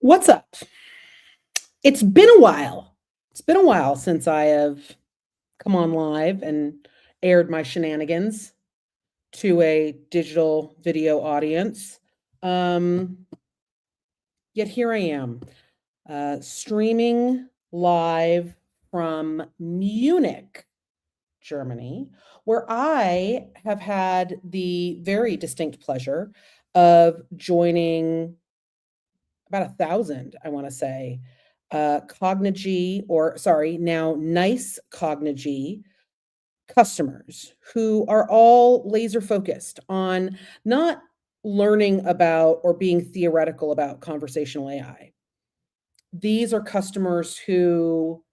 What's up? It's been a while. It's been a while since I have come on live and aired my shenanigans to a digital video audience. Um, Yet here I am, streaming live from Munich, Germany, where I have had the very distinct pleasure of joining about 1,000, I want to say, Cognigy, or sorry, now NiCE Cognigy customers who are all laser focused on not learning about or being theoretical about conversational AI. These are customers who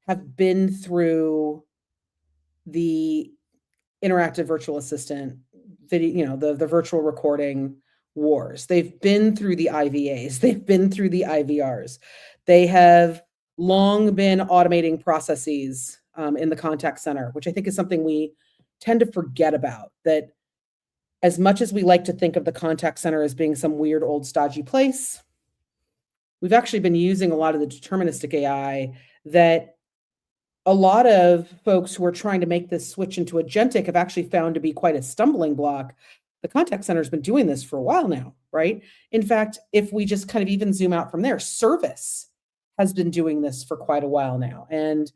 have been through the interactive virtual assistant video, the virtual recording wars. They've been through the IVAs, they've been through the IVRs. They have long been automating processes in the contact center, which I think is something we tend to forget about. That as much as we like to think of the contact center as being some weird old stodgy place, we've actually been using a lot of the deterministic AI that a lot of folks who are trying to make this switch into agentic have actually found to be quite a stumbling block. The contact center has been doing this for a while now, right? In fact, if we just kind of even zoom out from there, service has been doing this for quite a while now. And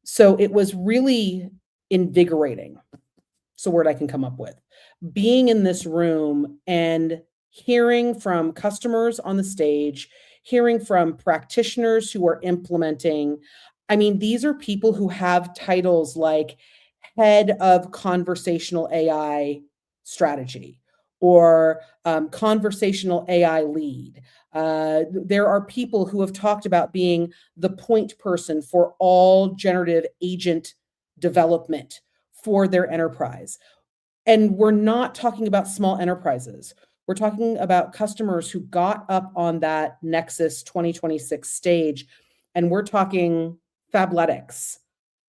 so it was really invigorating. It's a word I can come up with. Being in this room and hearing from customers on the stage, hearing from practitioners who are implementing. I mean, these are people who have titles like head of conversational AI strategy or conversational AI lead. There are people who have talked about being the point person for all generative agent development for their enterprise. And we're not talking about small enterprises. We're talking about customers who got up on that Nexus 2026 stage, and we're talking Fabletics,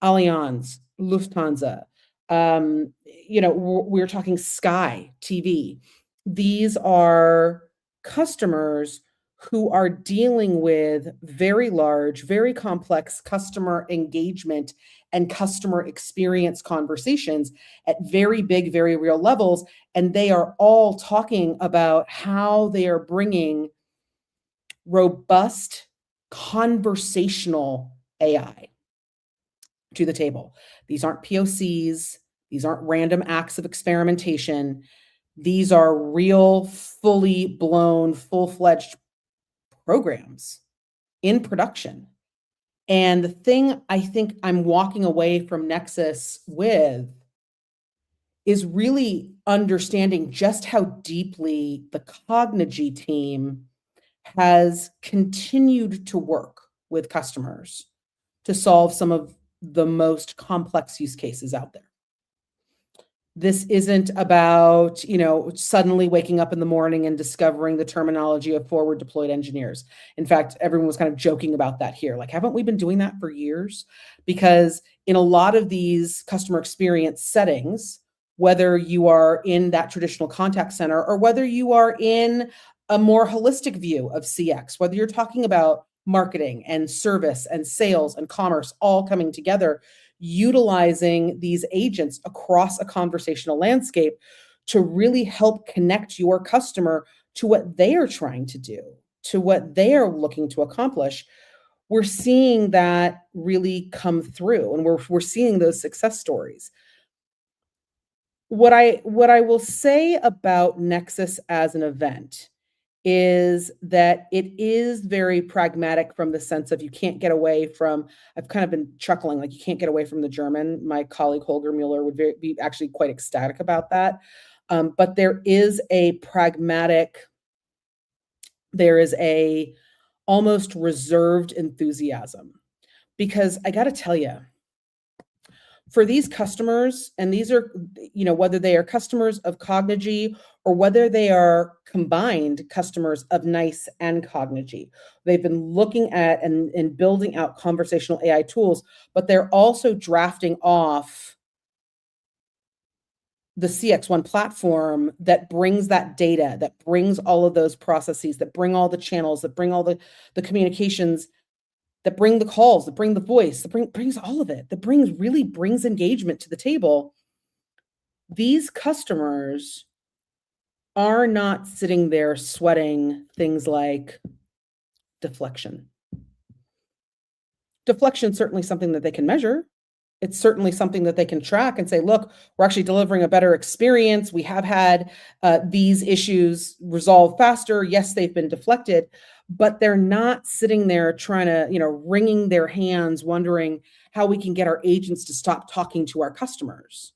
Allianz, Lufthansa. We're talking Sky TV. These are customers who are dealing with very large, very complex customer engagement and customer experience conversations at very big, very real levels. And they are all talking about how they are bringing robust conversational AI to the table. These aren't POCs. These aren't random acts of experimentation. These are real, fully blown, full-fledged programs in production. And the thing I think I'm walking away from Nexus with is really understanding just how deeply the Cognigy team has continued to work with customers to solve some of the most complex use cases out there. This isn't about, suddenly waking up in the morning and discovering the terminology of forward deployed engineers. In fact, everyone was kind of joking about that here. Like, haven't we been doing that for years? Because in a lot of these customer experience settings, whether you are in that traditional contact center or whether you are in a more holistic view of CX, whether you're talking about marketing and service and sales and commerce all coming together, utilizing these agents across a conversational landscape to really help connect your customer to what they are trying to do, to what they are looking to accomplish. We're seeing that really come through, and we're seeing those success stories. What I will say about Nexus as an event is that it is very pragmatic from the sense of you can't get away from, I've kind of been chuckling, like you can't get away from the German. My colleague Holger Mueller would be actually quite ecstatic about that. But there is a almost reserved enthusiasm, because I got to tell you, for these customers, and these are, whether they are customers of Cognigy or whether they are combined customers of NiCE and Cognigy, they've been looking at and building out conversational AI tools, but they're also drafting off the CX1 platform that brings that data, that brings all of those processes, that bring all the channels, that bring all the communications, that bring the calls, that bring the voice, that brings all of it, that really brings engagement to the table. These customers are not sitting there sweating things like deflection. Deflection is certainly something that they can measure. It's certainly something that they can track and say, look, we're actually delivering a better experience. We have had these issues resolved faster. Yes, they've been deflected, but they're not sitting there trying to, wringing their hands, wondering how we can get our agents to stop talking to our customers.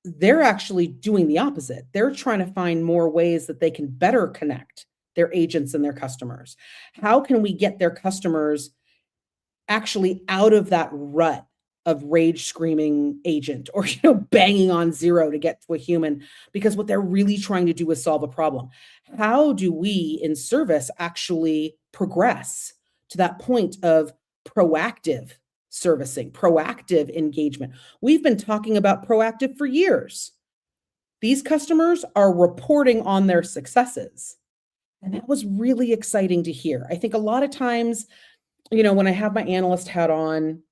They're actually doing the opposite. They're trying to find more ways that they can better connect their agents and their customers. How can we get their customers actually out of that rut of rage screaming agent or banging on zero to get to a human, because what they're really trying to do is solve a problem. How do we in service actually progress to that point of proactive servicing, proactive engagement? We've been talking about proactive for years. These customers are reporting on their successes, and that was really exciting to hear. I think a lot of times, when I have my analyst hat on,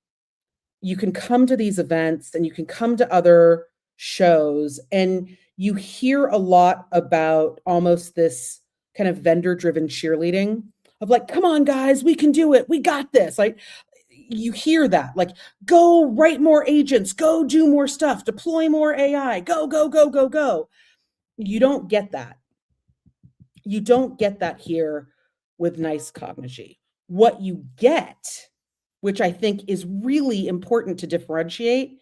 you can come to these events and you can come to other shows and you hear a lot about almost this kind of vendor-driven cheerleading of like, come on, guys, we can do it. We got this. Like, you hear that, like, go write more agents, go do more stuff, deploy more AI, go, go, go, go, go. You don't get that. You don't get that here with NiCE Cognigy. What you get, which I think is really important to differentiate,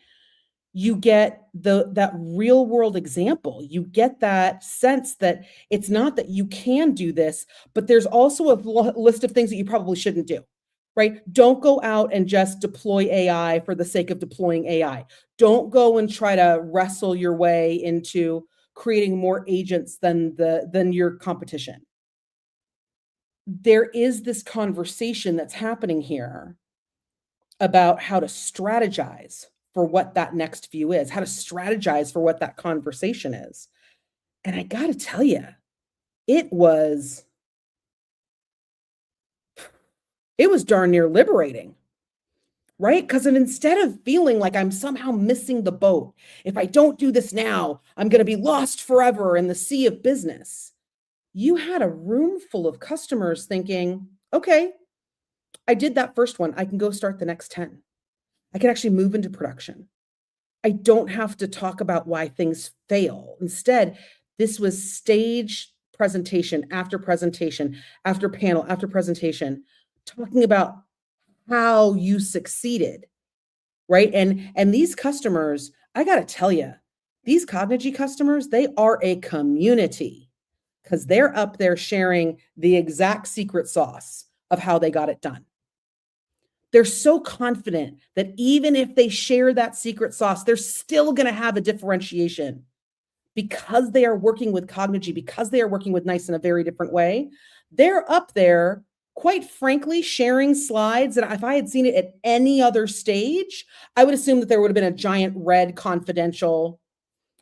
you get that real world example. You get that sense that it's not that you can do this, but there's also a list of things that you probably shouldn't do, right? Don't go out and just deploy AI for the sake of deploying AI. Don't go and try to wrestle your way into creating more agents than your competition. There is this conversation that's happening here about how to strategize for what that next view is, how to strategize for what that conversation is. And I got to tell you, it was darn near liberating, right? Because instead of feeling like I'm somehow missing the boat, if I don't do this now, I'm going to be lost forever in the sea of business. You had a room full of customers thinking, okay, I did that first one. I can go start the next 10. I can actually move into production. I don't have to talk about why things fail. Instead, this was stage presentation after presentation, after panel, after presentation, talking about how you succeeded, right? And these customers, I got to tell you, these Cognigy customers, they are a community because they're up there sharing the exact secret sauce of how they got it done. They're so confident that even if they share that secret sauce, they're still going to have a differentiation because they are working with Cognigy, because they are working with NiCE in a very different way. They're up there, quite frankly, sharing slides that if I had seen it at any other stage, I would assume that there would have been a giant red confidential.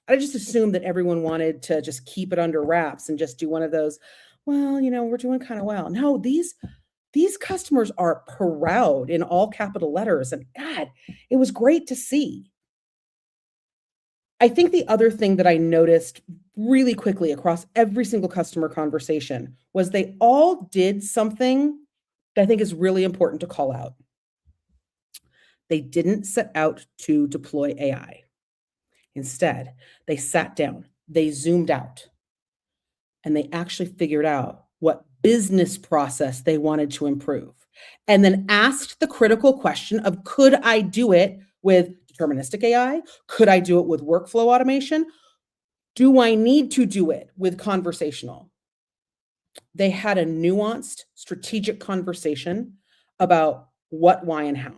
I just assumed that everyone wanted to just keep it under wraps and just do one of those, well, we're doing kind of well. No, these customers are proud in all capital letters. And God, it was great to see. I think the other thing that I noticed really quickly across every single customer conversation was they all did something that I think is really important to call out. They didn't set out to deploy AI. Instead, they sat down, they zoomed out, and they actually figured out what business process they wanted to improve, and then asked the critical question of, could I do it with deterministic AI? Could I do it with workflow automation? Do I need to do it with conversational? They had a nuanced, strategic conversation about what, why, and how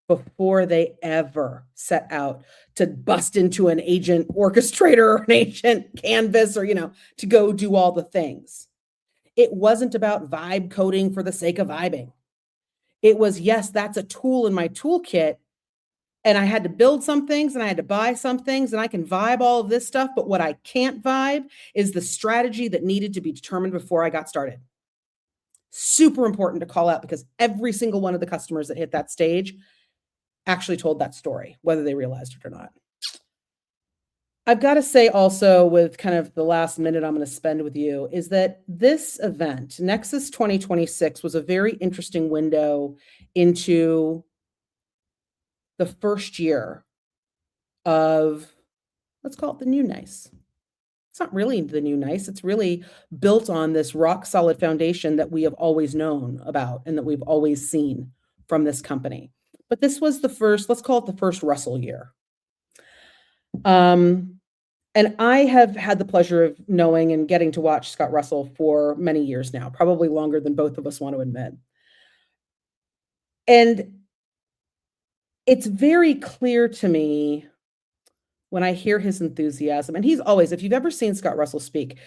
before they ever set out to bust into an agent orchestrator or an agent canvas or, to go do all the things. It wasn't about vibe coding for the sake of vibing. It was, yes, that's a tool in my toolkit. And I had to build some things and I had to buy some things, and I can vibe all of this stuff. But what I can't vibe is the strategy that needed to be determined before I got started. Super important to call out, because every single one of the customers that hit that stage actually told that story, whether they realized it or not. I've got to say also, with kind of the last minute I'm going to spend with you, is that this event, Nexus 2026, was a very interesting window into the first year of, let's call it the new NiCE. It's not really the new NiCE. It's really built on this rock solid foundation that we have always known about and that we've always seen from this company. But this was the first, let's call it the first Russell year. And I have had the pleasure of knowing and getting to watch Scott Russell for many years now, probably longer than both of us want to admit. And it's very clear to me when I hear his enthusiasm, and he's always, if you've ever seen Scott Russell speak,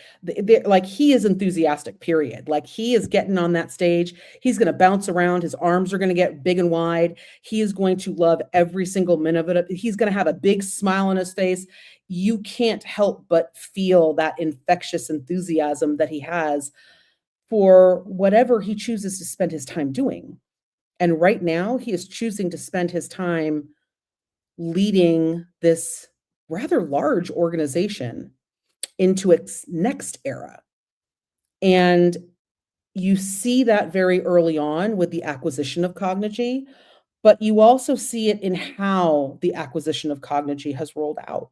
like, he is enthusiastic, period. Like, he is getting on that stage. He's going to bounce around. His arms are going to get big and wide. He is going to love every single minute of it. He's going to have a big smile on his face. You can't help but feel that infectious enthusiasm that he has for whatever he chooses to spend his time doing. And right now, he is choosing to spend his time leading this rather large organization into its next era. And you see that very early on with the acquisition of Cognigy, but you also see it in how the acquisition of Cognigy has rolled out,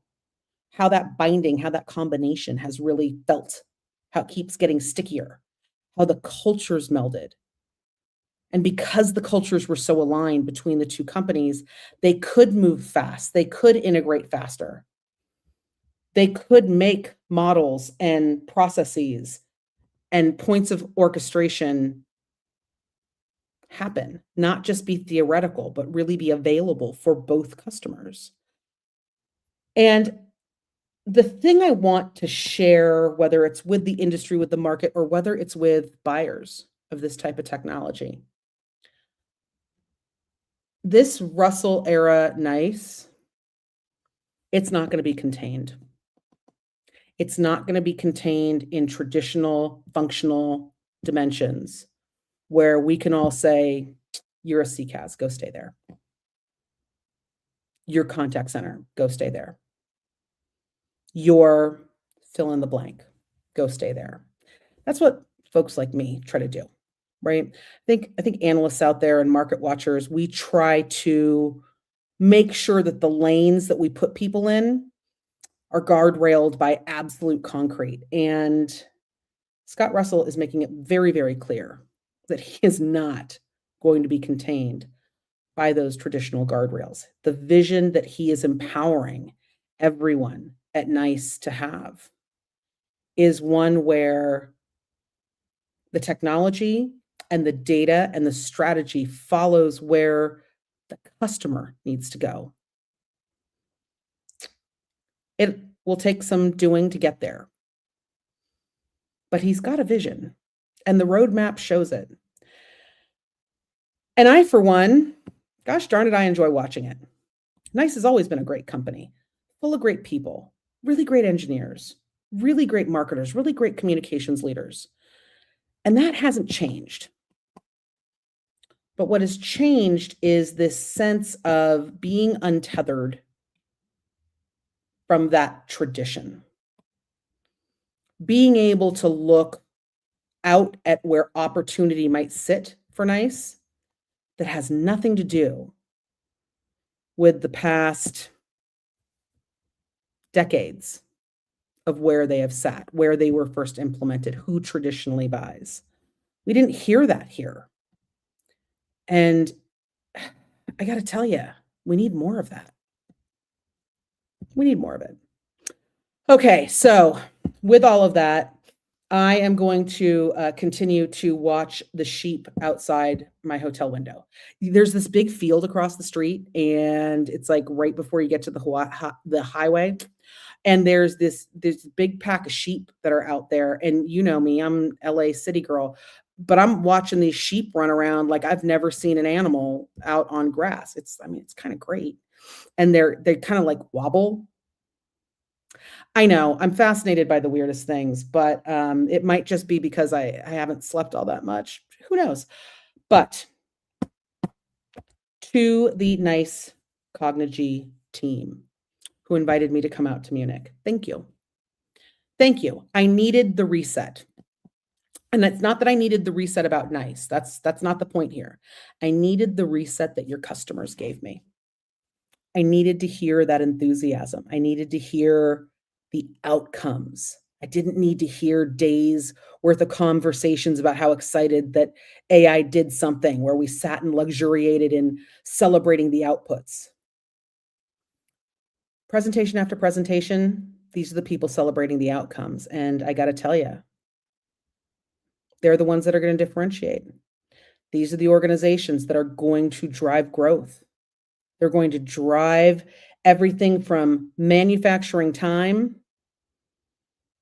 how that binding, how that combination has really felt, how it keeps getting stickier, how the cultures melded. And because the cultures were so aligned between the two companies, they could move fast, they could integrate faster. They could make models and processes and points of orchestration happen, not just be theoretical, but really be available for both customers. And the thing I want to share, whether it's with the industry, with the market, or whether it's with buyers of this type of technology, this Russell era NiCE, it's not going to be contained. It's not going to be contained in traditional functional dimensions where we can all say, you're a CCaaS, go stay there. Your contact center, go stay there. Your fill in the blank, go stay there. That's what folks like me try to do, right? I think analysts out there and market watchers, we try to make sure that the lanes that we put people in are guardrailed by absolute concrete. And Scott Russell is making it very, very clear that he is not going to be contained by those traditional guardrails. The vision that he is empowering everyone at NiCE to have is one where the technology and the data and the strategy follows where the customer needs to go. It will take some doing to get there, but he's got a vision and the roadmap shows it. And I, for one, gosh darn it, I enjoy watching it. NiCE has always been a great company, full of great people, really great engineers, really great marketers, really great communications leaders. And that hasn't changed. But what has changed is this sense of being untethered from that tradition. Being able to look out at where opportunity might sit for NiCE that has nothing to do with the past decades of where they have sat, where they were first implemented, who traditionally buys. We didn't hear that here. And I got to tell you, we need more of that. We need more of it. Okay, so with all of that, I am going to continue to watch the sheep outside my hotel window. There's this big field across the street, and it's like right before you get to the highway. And there's this big pack of sheep that are out there. And you know me, I'm LA city girl, but I'm watching these sheep run around like I've never seen an animal out on grass. It's kind of great. and they kind of like wobble. I know, I'm fascinated by the weirdest things, but, it might just be because I haven't slept all that much. Who knows? But to the NiCE Cognigy team who invited me to come out to Munich, thank you. Thank you. I needed the reset. And it's not that I needed the reset about NiCE. That's not the point here. I needed the reset that your customers gave me. I needed to hear that enthusiasm. I needed to hear the outcomes. I didn't need to hear days worth of conversations about how excited that AI did something where we sat and luxuriated in celebrating the outputs. Presentation after presentation, these are the people celebrating the outcomes. And I got to tell you, they're the ones that are going to differentiate. These are the organizations that are going to drive growth. They're going to drive everything from manufacturing time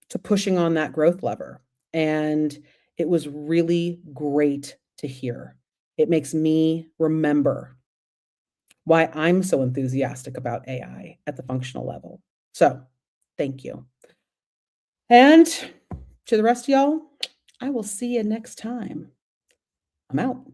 to pushing on that growth lever. And it was really great to hear. It makes me remember why I'm so enthusiastic about AI at the functional level. So, thank you. And to the rest of y'all, I will see you next time. I'm out.